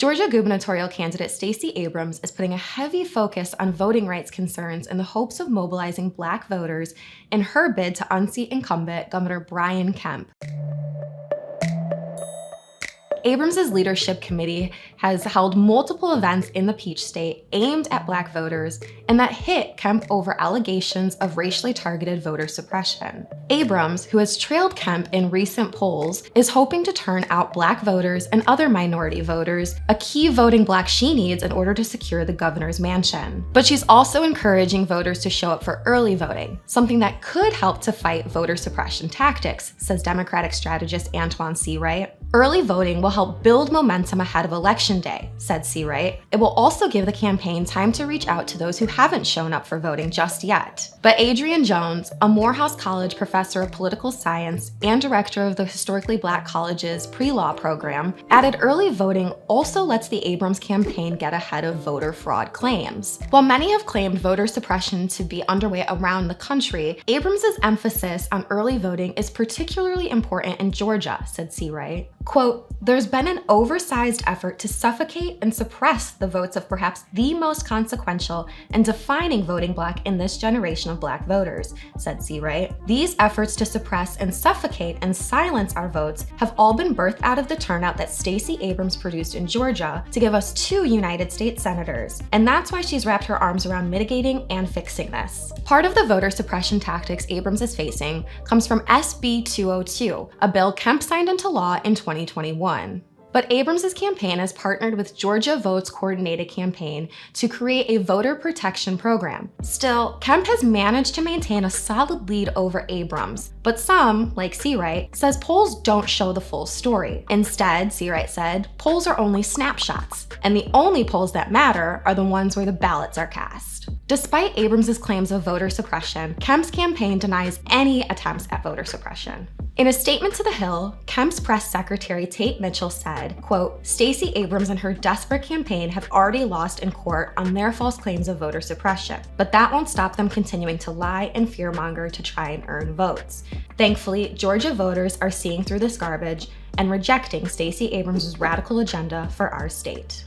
Georgia gubernatorial candidate Stacey Abrams is putting a heavy focus on voting rights concerns in the hopes of mobilizing Black voters in her bid to unseat incumbent Governor Kemp. Abrams' leadership committee has held multiple events in the Peach State aimed at Black voters and that hit Kemp over allegations of racially targeted voter suppression. Abrams, who has trailed Kemp in recent polls, is hoping to turn out Black voters and other minority voters, a key voting bloc she needs in order to secure the governor's mansion. But she's also encouraging voters to show up for early voting, something that could help to fight voter suppression tactics, says Democratic strategist Antoine Seawright. Early voting will help build momentum ahead of Election Day, said Seawright. It will also give the campaign time to reach out to those who haven't shown up for voting just yet. But Adrian Jones, a Morehouse College professor of political science and director of the Historically Black College's pre-law program, added early voting also lets the Abrams campaign get ahead of voter fraud claims. While many have claimed voter suppression to be underway around the country, Abrams' emphasis on early voting is particularly important in Georgia, said Seawright. Quote, "There's been an oversized effort to suffocate and suppress the votes of perhaps the most consequential and defining voting bloc in this generation of Black voters," said Seawright. "These efforts to suppress and suffocate and silence our votes have all been birthed out of the turnout that Stacey Abrams produced in Georgia to give us 2 United States senators. And that's why she's wrapped her arms around mitigating and fixing this." Part of the voter suppression tactics Abrams is facing comes from SB 202, a bill Kemp signed into law in 2021. But Abrams' campaign has partnered with Georgia Votes Coordinated Campaign to create a voter protection program. Still, Kemp has managed to maintain a solid lead over Abrams, but some, like Seawright, says polls don't show the full story. Instead, Seawright said, polls are only snapshots, and the only polls that matter are the ones where the ballots are cast. Despite Abrams' claims of voter suppression, Kemp's campaign denies any attempts at voter suppression. In a statement to The Hill, Kemp's press secretary Tate Mitchell said, quote, "Stacey Abrams and her desperate campaign have already lost in court on their false claims of voter suppression, but that won't stop them continuing to lie and fearmonger to try and earn votes. Thankfully, Georgia voters are seeing through this garbage and rejecting Stacey Abrams' radical agenda for our state."